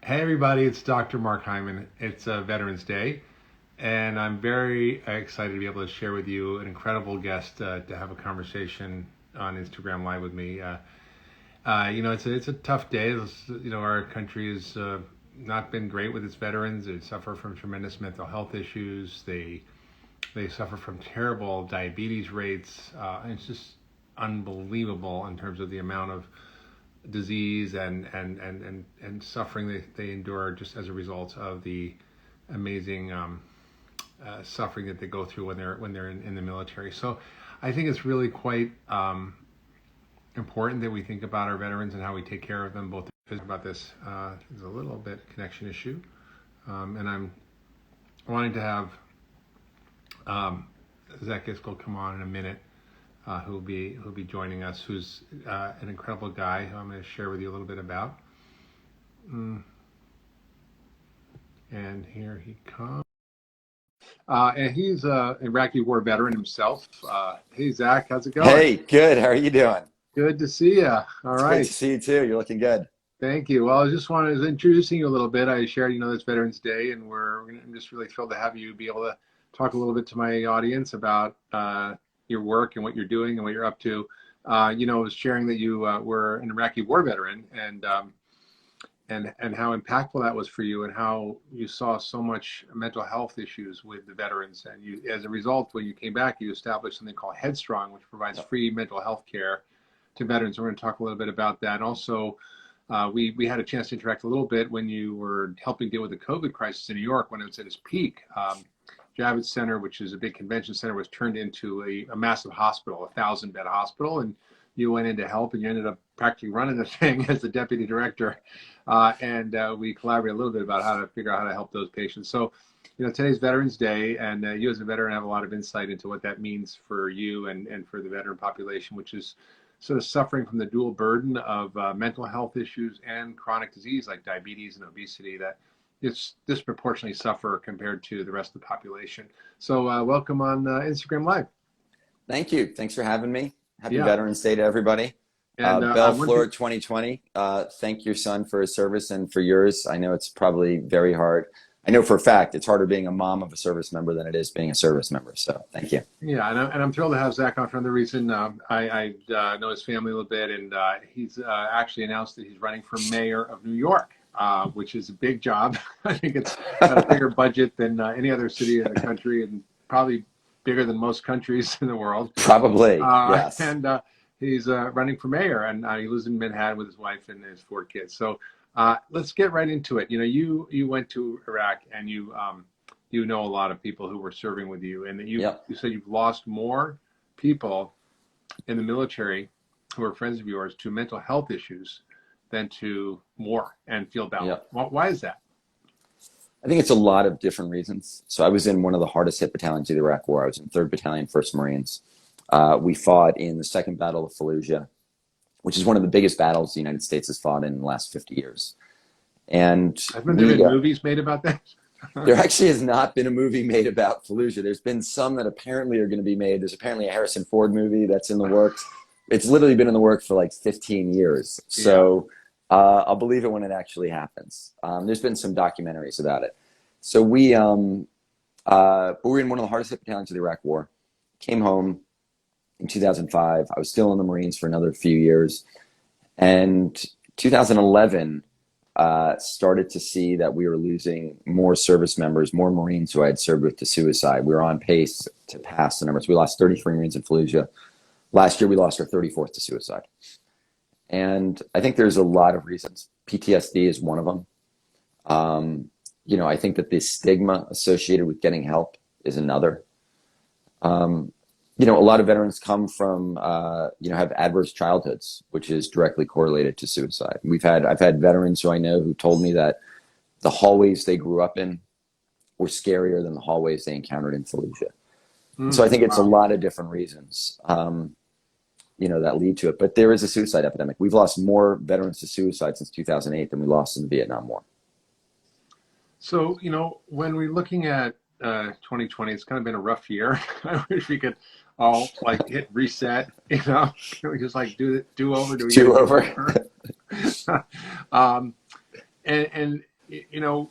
Hey everybody, it's Dr. Mark Hyman. It's Veterans Day, and I'm very excited to be able to share with you an incredible guest to have a conversation on Instagram Live with me. It's a tough day. Our country has not been great with its veterans. They suffer from tremendous mental health issues. They suffer from terrible diabetes rates. And it's just unbelievable in terms of the amount of disease and suffering they endure just as a result of the amazing suffering that they go through when they're in the military. So I think it's really quite important that we think about our veterans and how we take care of them. Both about this, there's a little bit connection issue, and I'm wanting to have Zach Iskel come on in a minute. Who'll be joining us, who's an incredible guy who I'm going to share with you a little bit about. And here he comes. And he's an Iraqi war veteran himself. Hey, Zach, how's it going? Hey, good. How are you doing? Good to see you. All right. Good to see you too. You're looking good. Thank you. Well, I just wanted to introducing you a little bit. I shared, this Veterans Day, and I'm just really thrilled to have you be able to talk a little bit to my audience about your work and what you're doing and what you're up to. I was sharing that you were an Iraqi war veteran and how impactful that was for you and how you saw so much mental health issues with the veterans. And you, as a result, when you came back, you established something called Headstrong, which provides free mental health care to veterans. We're going to talk a little bit about that. And also, we had a chance to interact a little bit when you were helping deal with the COVID crisis in New York when it was at its peak. Javits Center, which is a big convention center, was turned into a massive hospital, a 1,000-bed hospital, and you went in to help, and you ended up practically running the thing as the deputy director. We collaborated a little bit about how to figure out how to help those patients. So, today's Veterans Day, and you as a veteran have a lot of insight into what that means for you and for the veteran population, which is sort of suffering from the dual burden of mental health issues and chronic disease like diabetes and obesity that it's disproportionately suffer compared to the rest of the population. So welcome on Instagram Live. Thank you. Thanks for having me. Happy Veterans Day to everybody. And Bellflower 2020. Thank your son for his service and for yours. I know it's probably very hard. I know for a fact it's harder being a mom of a service member than it is being a service member. So thank you. Yeah, and I'm thrilled to have Zach on for another reason. I know his family a little bit, and he's actually announced that he's running for mayor of New York. Which is a big job. I think it's got a bigger budget than any other city in the country, and probably bigger than most countries in the world. Probably, yes. And he's running for mayor, and he lives in Manhattan with his wife and his 4 kids. So let's get right into it. You went to Iraq, and you know a lot of people who were serving with you, and that you said you've lost more people in the military who are friends of yours to mental health issues than to war and field battle. Why is that? I think it's a lot of different reasons. So I was in one of the hardest hit battalions of the Iraq War. I was in 3rd Battalion, 1st Marines. We fought in the 2nd Battle of Fallujah, which is one of the biggest battles the United States has fought in the last 50 years. And haven't there been movies made about that? There actually has not been a movie made about Fallujah. There's been some that apparently are going to be made. There's apparently a Harrison Ford movie that's in the works. It's literally been in the works for like 15 years. So I'll believe it when it actually happens. There's been some documentaries about it. So we were in one of the hardest hit battalions of the Iraq War. Came home in 2005. I was still in the Marines for another few years. And 2011 started to see that we were losing more service members, more Marines who I had served with to suicide. We were on pace to pass the numbers. We lost 33 Marines in Fallujah. Last year, we lost our 34th to suicide. And I think there's a lot of reasons. PTSD is one of them. I think that the stigma associated with getting help is another. A lot of veterans come from, have adverse childhoods, which is directly correlated to suicide. I've had veterans who I know who told me that the hallways they grew up in were scarier than the hallways they encountered in Fallujah. So I think it's a lot of different reasons. That lead to it. But there is a suicide epidemic. We've lost more veterans to suicide since 2008 than we lost in the Vietnam War. So, when we're looking at 2020, it's kind of been a rough year. I wish we could all hit reset, Can we just do over? Do over. And You know,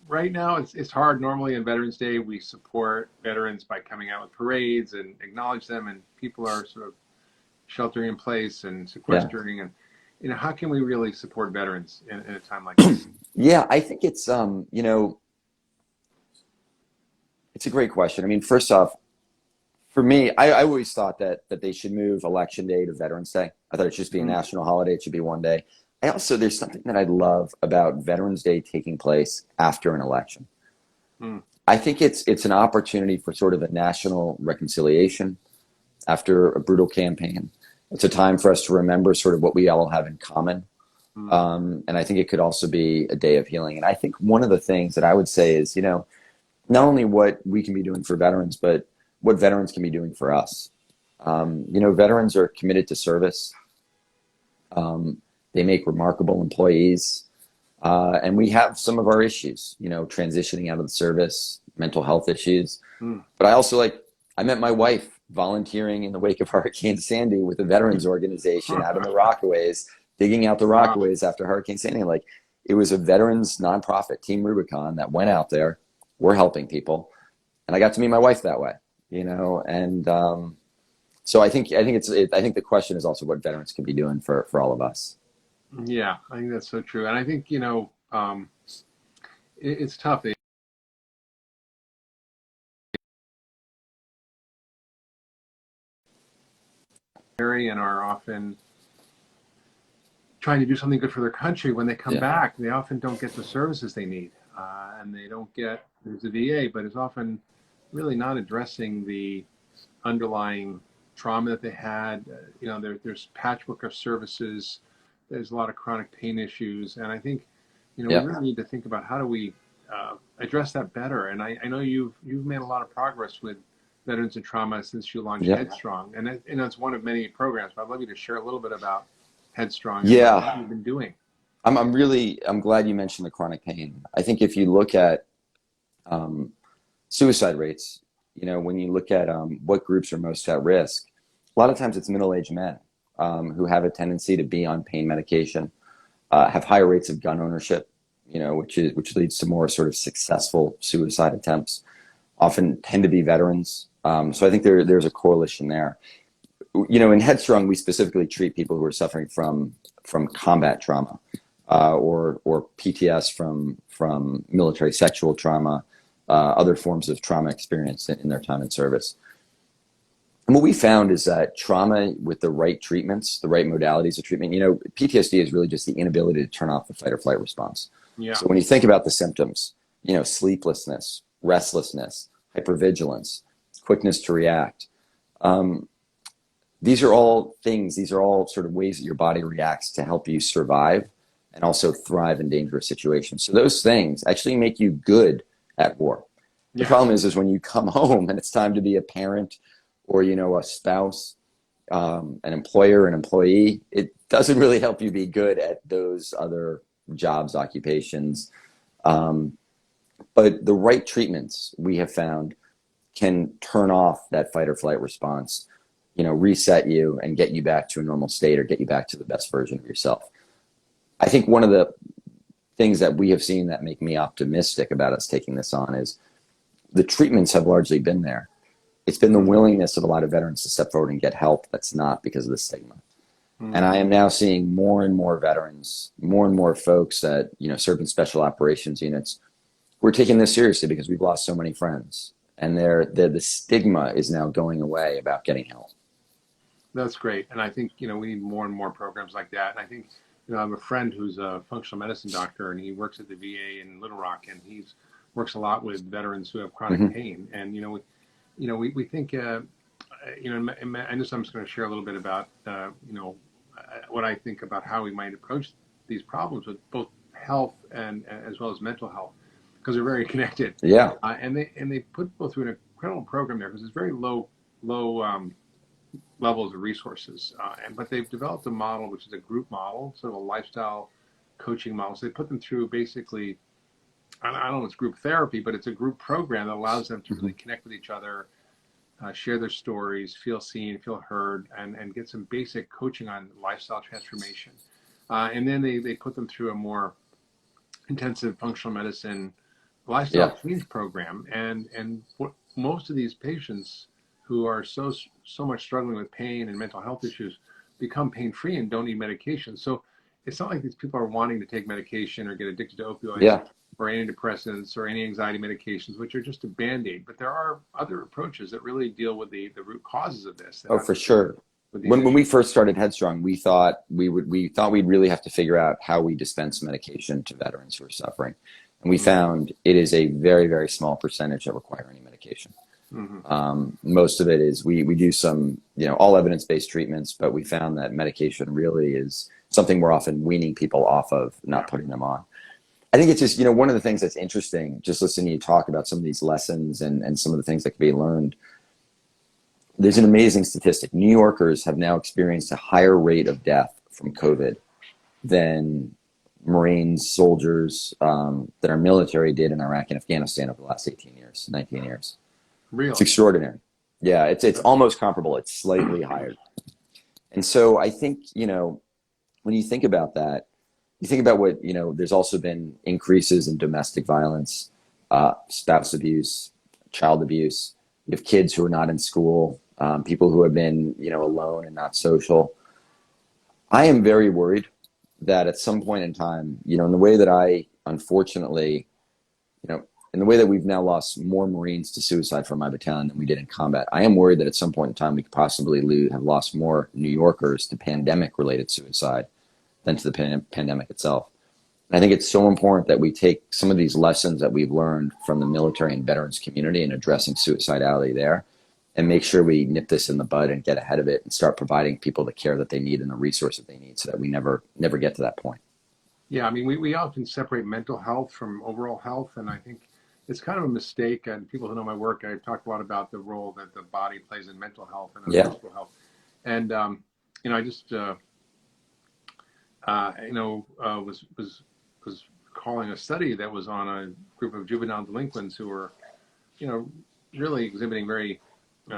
right now it's hard. Normally on Veterans Day, we support veterans by coming out with parades and acknowledge them, and people are sort of sheltering in place and Yeah. sequestering. And how can we really support veterans in a time like this? Yeah, I think it's it's a great question. I mean, first off, for me, I always thought that they should move Election Day to Veterans Day. I thought it should just be a Mm, national holiday. It should be one day. I also there's something that I love about Veterans Day taking place after an election. mm, I think it's an opportunity for sort of a national reconciliation after a brutal campaign. It's a time for us to remember sort of what we all have in common. mm. And I think it could also be a day of healing. And I think one of the things that I would say is, not only what we can be doing for veterans, but what veterans can be doing for us. Veterans are committed to service. They make remarkable employees. And we have some of our issues, transitioning out of the service, mental health issues. Mm. But I met my wife volunteering in the wake of Hurricane Sandy with a veterans organization out in the Rockaways, digging out the Wow. Rockaways after Hurricane Sandy. Like, it was a veterans nonprofit, Team Rubicon, that went out there. We're helping people. And I got to meet my wife that way, and so I think the question is also what veterans can be doing for all of us. Yeah, I think that's so true. And I think, it's tough. They marry and are often trying to do something good for their country. When they come Yeah. back, they often don't get the services they need. And they don't get, there's the VA, but it's often really not addressing the underlying trauma that they had. There's patchwork of services. There's a lot of chronic pain issues. And I think, we Yeah. really need to think about how do we address that better. And I know you've made a lot of progress with veterans and trauma since you launched Yeah. Headstrong. And it's one of many programs, but I'd love you to share a little bit about Headstrong and what Yeah. you've been doing. I'm glad you mentioned the chronic pain. I think if you look at um, suicide rates, when you look at what groups are most at risk, a lot of times it's middle-aged men who have a tendency to be on pain medication, have higher rates of gun ownership, which leads to more sort of successful suicide attempts. Often tend to be veterans. So I think there's a correlation there. In Headstrong, we specifically treat people who are suffering from combat trauma, or PTS from military sexual trauma, other forms of trauma experienced in their time in service. And what we found is that trauma with the right treatments, the right modalities of treatment, PTSD is really just the inability to turn off the fight or flight response. Yeah. So when you think about the symptoms, sleeplessness, restlessness, hypervigilance, quickness to react, these are all sort of ways that your body reacts to help you survive and also thrive in dangerous situations. So those things actually make you good at war. The Yeah. problem is when you come home and it's time to be a parent or, a spouse, an employer, an employee, it doesn't really help you be good at those other jobs, occupations. But the right treatments we have found can turn off that fight or flight response, reset you and get you back to a normal state or get you back to the best version of yourself. I think one of the things that we have seen that make me optimistic about us taking this on is the treatments have largely been there. It's been the willingness of a lot of veterans to step forward and get help that's not because of the stigma. Mm. And I am now seeing more and more veterans, more and more folks that, serve in special operations units. We're taking this seriously because we've lost so many friends. And the stigma is now going away about getting help. That's great. And I think, we need more and more programs like that. And I think, I have a friend who's a functional medicine doctor and he works at the VA in Little Rock and he's works a lot with veterans who have chronic pain. And, we think, and I just I'm just going to share a little bit about, what I think about how we might approach these problems with both health and as well as mental health, because they're very connected. Yeah. And they put people through an incredible program there because it's very low levels of resources. But they've developed a model, which is a group model, sort of a lifestyle coaching model. So they put them through basically, I don't know if it's group therapy, but it's a group program that allows them to really connect with each other, share their stories, feel seen, feel heard, and get some basic coaching on lifestyle transformation. And then they put them through a more intensive functional medicine lifestyle Yeah. change program, and what most of these patients who are so much struggling with pain and mental health issues become pain free and don't need medication. So it's not like these people are wanting to take medication or get addicted to opioids Yeah. or antidepressants or anti-anxiety medications, which are just a band-aid. But there are other approaches that really deal with the root causes of this that Oh, have for to do sure. with these When we issues. first started Headstrong, we thought we'd really have to figure out how we dispense medication to veterans who are suffering, and we Mm-hmm. found it is a very, very small percentage that require any medication. Mm-hmm. Most of it is we do some, all evidence-based treatments, but we found that medication really is something we're often weaning people off of, Yeah. not putting them on. I think it's just, one of the things that's interesting, just listening to you talk about some of these lessons and some of the things that can be learned. There's an amazing statistic. New Yorkers have now experienced a higher rate of death from COVID than Marines, soldiers that our military did in Iraq and Afghanistan over the last 18 years, 19 years. It's Really. extraordinary. Yeah, it's almost comparable. It's slightly higher. And so I think, when you think about that, you think about what, there's also been increases in domestic violence, spouse abuse, child abuse. You have kids who are not in school, people who have been, alone and not social. I am very worried that at some point in time, in the way that I, unfortunately, in the way that we've now lost more Marines to suicide from my battalion than we did in combat, I am worried that at some point in time we could possibly have lost more New Yorkers to pandemic-related suicide than to the pandemic itself. And I think it's so important that we take some of these lessons that we've learned from the military and veterans community and addressing suicidality there, and make sure we nip this in the bud and get ahead of it and start providing people the care that they need and the resources they need so that we never get to that point. Yeah, I mean, we often separate mental health from overall health, and I think it's kind of a mistake. And people who know my work, I talk a lot about the role that the body plays in mental health and Yeah. physical health. And I just was calling a study that was on a group of juvenile delinquents who were, you know, really exhibiting very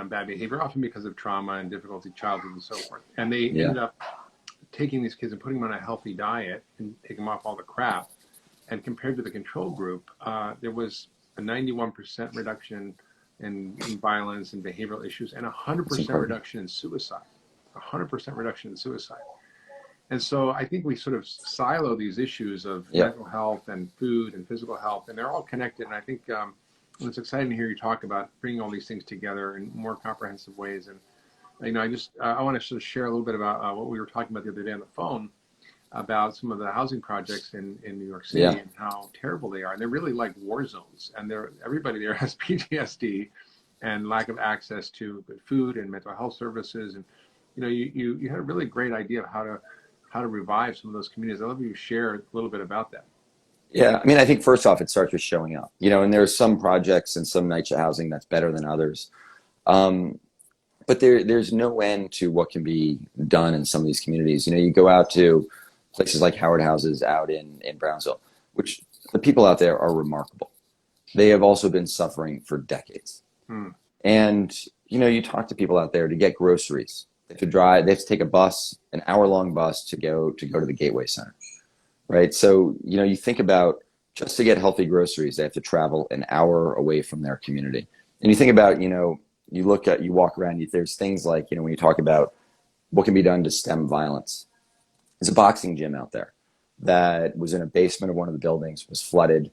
bad behavior, often because of trauma and difficulty childhood and so forth. And they Yeah. ended up taking these kids and putting them on a healthy diet and taking them off all the crap. And compared to the control group, there was a 91% reduction in violence and behavioral issues and a 100% reduction in suicide. 100% reduction in suicide. And so I think we sort of silo these issues of Yeah. mental health and food and physical health, and they're all connected. And I think it's exciting to hear you talk about bringing all these things together in more comprehensive ways. And I want to sort of share a little bit about what we were talking about the other day on the phone about some of the housing projects in New York City Yeah. and how terrible they are. And they're really like war zones, and everybody there has PTSD and lack of access to good food and mental health services. And you had a really great idea of how to revive some of those communities. I'd love you to share a little bit about that. Yeah, I mean, I think first off, it starts with showing up, and there's some projects and some NYTimes housing that's better than others. But there's no end to what can be done in some of these communities. You go out to places like Howard Houses out in Brownsville, which the people out there are remarkable. They have also been suffering for decades. Hmm. And, you talk to people out there to get groceries. They have to take a bus, an hour-long bus to go to the Gateway Center. Right. So, you think about just to get healthy groceries, they have to travel an hour away from their community. And you think about, you walk around, there's things like, when you talk about what can be done to stem violence. There's a boxing gym out there that was in a basement of one of the buildings, was flooded.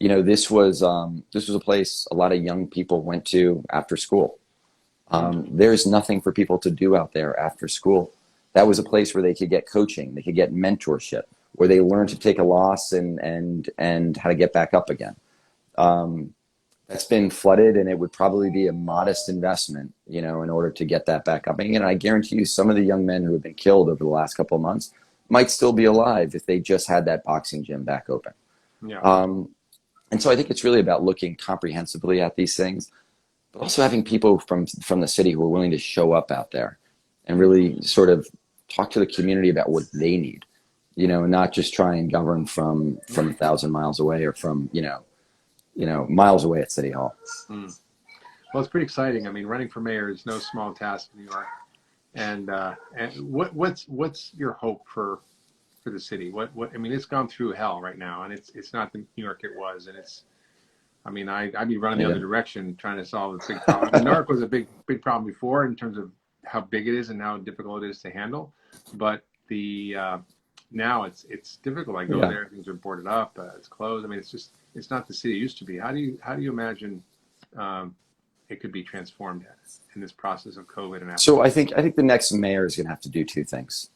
This was a place a lot of young people went to after school. There's nothing for people to do out there after school. That was a place where they could get coaching, they could get mentorship, where they learn to take a loss and how to get back up again. That's been flooded, and it would probably be a modest investment, in order to get that back up. And I guarantee you some of the young men who have been killed over the last couple of months might still be alive if they just had that boxing gym back open. Yeah. And so I think it's really about looking comprehensively at these things, but also having people from the city who are willing to show up out there and really sort of talk to the community about what they need. And not just try and govern from 1,000 miles away or from, miles away at City Hall. Mm. Well, it's pretty exciting. I mean, running for mayor is no small task in New York. And what's your hope for for the city? What I mean, it's gone through hell right now, and it's not the New York it was, and it's. I mean, I'd be running the other direction trying to solve the big problem. I mean, New York was a big problem before in terms of how big it is and how difficult it is to handle, but the now it's difficult. I go there, things are boarded up, it's closed. I mean, it's not the city it used to be. How do you imagine it could be transformed in this process of COVID and after? So I think the next mayor is going to have to do two things.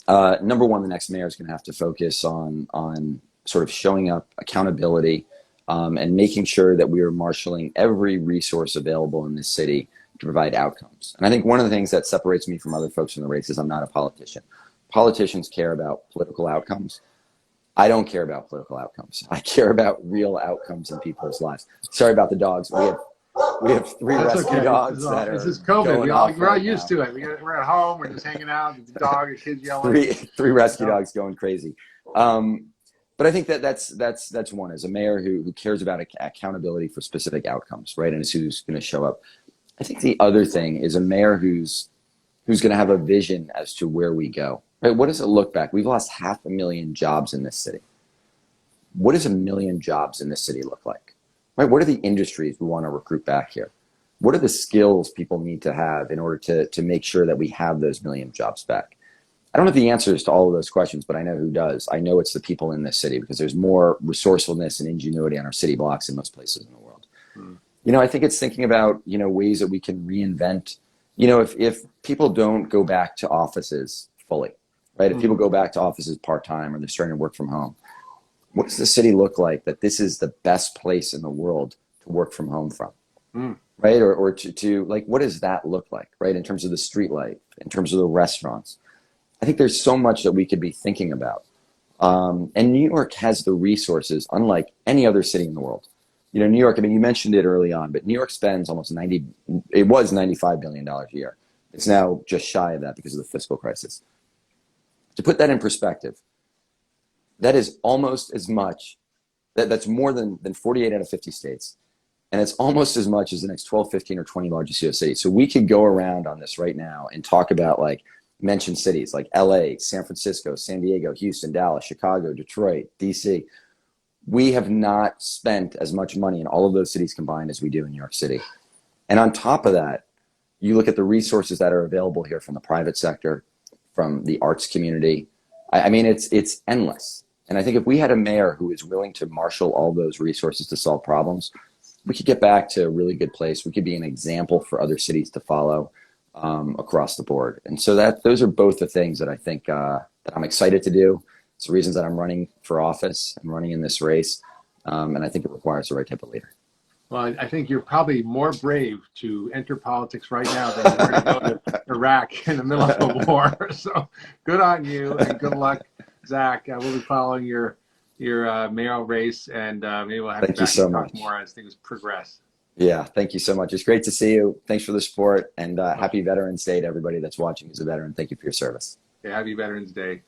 Number one, the next mayor is going to have to focus on sort of showing up, accountability, and making sure that we are marshaling every resource available in this city to provide outcomes. And I think one of the things that separates me from other folks in the race is I'm not a politician. Politicians care about political outcomes. I don't care about political outcomes. I care about real outcomes in people's lives. Sorry about the dogs. We have three rescue dogs that are. This is COVID. We're all used to it. We're at home. We're just hanging out. The dog, the kids yelling. Three rescue dogs going crazy. But I think that's one, as a mayor who cares about accountability for specific outcomes, right? And is who's going to show up. I think the other thing is a mayor who's going to have a vision as to where we go. Right? What does it look back? We've lost 500,000 jobs in this city. What does 1 million jobs in this city look like? Right? What are the industries we want to recruit back here? What are the skills people need to have in order to make sure that we have those 1 million jobs back? I don't have the answers to all of those questions, but I know who does. I know it's the people in this city, because there's more resourcefulness and ingenuity on our city blocks than most places in the world. I think it's thinking about, ways that we can reinvent. If people don't go back to offices fully, right? If people go back to offices part-time, or they're starting to work from home, what does the city look like that this is the best place in the world to work from home from? Right? Or to like, what does that look like, right? In terms of the street life, in terms of the restaurants. I think there's so much that we could be thinking about. And New York has the resources, unlike any other city in the world. New York, I mean, you mentioned it early on, but New York spends it was $95 billion a year. It's now just shy of that because of the fiscal crisis. To put that in perspective, that is almost as much, that's more than 48 out of 50 states. And it's almost as much as the next 12, 15, or 20 largest US cities. So we could go around on this right now and talk about, mention cities like LA, San Francisco, San Diego, Houston, Dallas, Chicago, Detroit, DC. We have not spent as much money in all of those cities combined as we do in New York City. And on top of that, you look at the resources that are available here from the private sector, from the arts community. I mean, it's endless. And I think if we had a mayor who is willing to marshal all those resources to solve problems, we could get back to a really good place. We could be an example for other cities to follow across the board. And so those are both the things that I think that I'm excited to do. It's the reasons that I'm running for office and running in this race. And I think it requires the right type of leader. Well, I think you're probably more brave to enter politics right now than you were to go to Iraq in the middle of a war. So good on you, and good luck, Zach. We'll be following your mayoral race, and maybe we'll have you back and talk more as things progress. Yeah, thank you so much. It's great to see you. Thanks for the support, and happy Veterans Day to everybody that's watching who's a veteran. Thank you for your service. Yeah, happy Veterans Day.